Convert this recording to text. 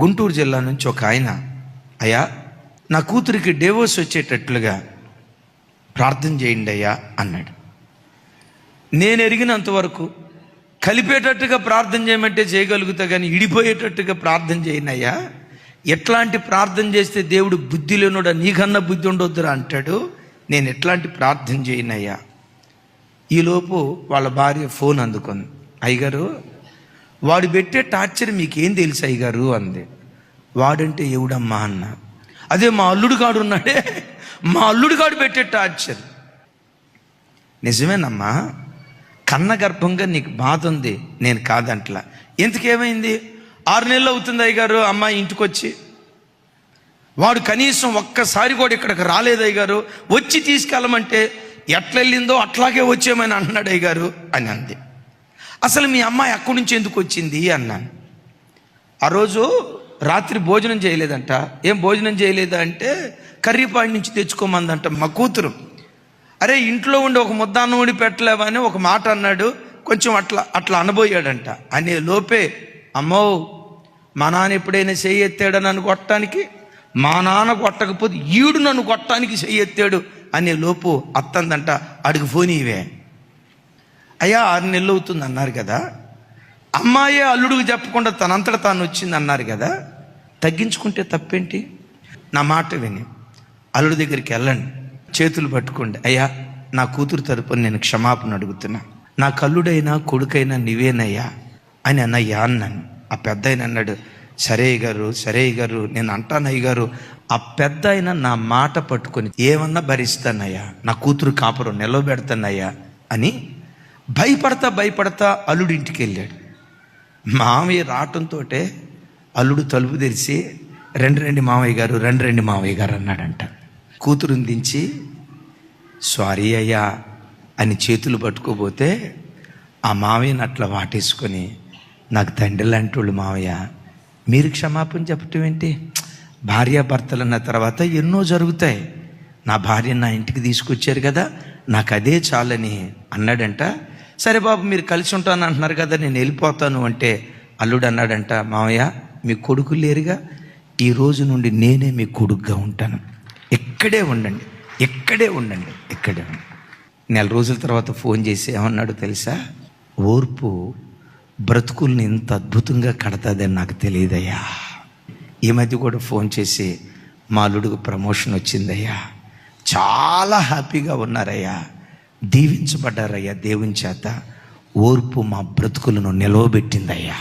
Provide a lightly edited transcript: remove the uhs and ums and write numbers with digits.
గుంటూరు జిల్లా నుంచి ఒక ఆయన, అయ్యా నా కూతురికి డివోర్స్ వచ్చేటట్లుగా ప్రార్థన చేయండి అయ్యా అన్నాడు. నేను ఎరిగినంతవరకు కలిపేటట్టుగా ప్రార్థన చేయమంటే చేయగలుగుతా, కానీ ఇడిపోయేటట్టుగా ప్రార్థన చేయను అయ్యా. ఎట్లాంటి ప్రార్థన చేస్తే దేవుడు బుద్ధి లేనుడా నీకన్నా బుద్ధి ఉండొద్దురా అంటాడు. నేను ఎట్లాంటి ప్రార్థన చేయనయ్యా. ఈలోపు వాళ్ళ భార్య ఫోన్ అందుకుంది. అయ్యగారు, వాడు పెట్టే టార్చర్ మీకేం తెలుసు అయ్యగారు అంది. వాడంటే ఎవడమ్మా అన్న. అదే మా అల్లుడు గాడు ఉన్నాడే, మా అల్లుడు గాడు పెట్టే టార్చర్. నిజమేనమ్మా, కన్న గర్భంగా నీకు బాధ ఉంది, నేను కాదంట్లా. ఎందుకేమైంది? 6 నెలలు అవుతుంది అయ్యగారు అమ్మాయి ఇంటికి వచ్చి. వాడు కనీసం ఒక్కసారి కూడా ఇక్కడికి రాలేదు అయ్యగారు. వచ్చి తీసుకెళ్ళమంటే ఎట్లా వెళ్ళిందో అట్లాగే వచ్చేమని అంటున్నాడు అయ్యగారు అని అంది. అసలు మీ అమ్మాయి అక్కడి నుంచి ఎందుకు వచ్చింది అన్నాను. ఆ రోజు రాత్రి భోజనం చేయలేదంట. ఏం భోజనం చేయలేదా అంటే కర్రీపాడి నుంచి తెచ్చుకోమందంట మా కూతురు. అరే ఇంట్లో ఉండి ఒక ముద్ద అన్నం వండి పెట్టలేవా అని ఒక మాట అన్నాడు. కొంచెం అట్లా అనబోయాడంట. అనే లోపే అమ్మో, మా నాన్న ఎప్పుడైనా చెయ్యి ఎత్తాడా నన్ను కొట్టడానికి, మా నాన్న కొట్టకపోతే ఈడు నన్ను కొట్టడానికి చెయ్యి ఎత్తాడు అనే లోపు అత్తందంట, అడుగు ఫోన్ ఇవే. అయ్యా 6 నెలలు అవుతుంది అన్నారు కదా, అమ్మాయే అల్లుడికి చెప్పకుండా తనంతట తాను వచ్చింది అన్నారు కదా, తగ్గించుకుంటే తప్పేంటి? నా మాట విని అల్లుడి దగ్గరికి వెళ్ళండి, చేతులు పట్టుకోండి. అయ్యా నా కూతురు తరపున నేను క్షమాపణ అడుగుతున్నా, నా కల్లుడైనా కొడుకైనా నీవేనయ్యా అని అన్నయ్యా అన్నాను. ఆ పెద్ద ఆయన అన్నాడు, సరే గారు నేను అంటాను అయ్యగారు. ఆ పెద్ద ఆయన నా మాట పట్టుకొని ఏమన్నా భరిస్తానయ్యా, నా కూతురు కాపురం నిలవబెడతానయ్యా అని భయపడతా అల్లుడింటికి వెళ్ళాడు. మామయ్య రావటంతో అల్లుడు తలుపు తెరిచి రండి మామయ్య గారు అన్నాడంట. కూతురుని దించి సారీ అయ్యా అని చేతులు పట్టుకోపోతే ఆ మామయ్యని అట్లా వాటేసుకొని, నాకు తండ్రి లాంటి వాళ్ళు మావయ్య, మీరు క్షమాపణ చెప్పటం ఏంటి? భార్యాభర్తలు అన్న తర్వాత ఎన్నో జరుగుతాయి, నా భార్యను నా ఇంటికి తీసుకొచ్చారు కదా, నాకు అదే చాలని అన్నాడంట. సరే బాబు మీరు కలిసి ఉంటాను అంటున్నారు కదా, నేను వెళ్ళిపోతాను అంటే అల్లుడు అన్నాడంట, మావయ్య మీ కొడుకు లేరుగా, ఈ రోజు నుండి నేనే మీ కొడుకుగా ఉంటాను, ఇక్కడే ఉండండి. 4 రోజుల తర్వాత ఫోన్ చేసి ఏమన్నాడు తెలుసా? ఓర్పు బ్రతుకుల్ని ఇంత అద్భుతంగా కడతాదని నాకు తెలియదయ్యా. ఈ మధ్య కూడా ఫోన్ చేసి మా అల్లుడికి ప్రమోషన్ వచ్చిందయ్యా, చాలా హ్యాపీగా ఉన్నారయ్యా, దీవించబడ్డారయ్యా దేవుని చేత, ఓర్పు మా బ్రతుకులను నిలవబెట్టిందయ్యా.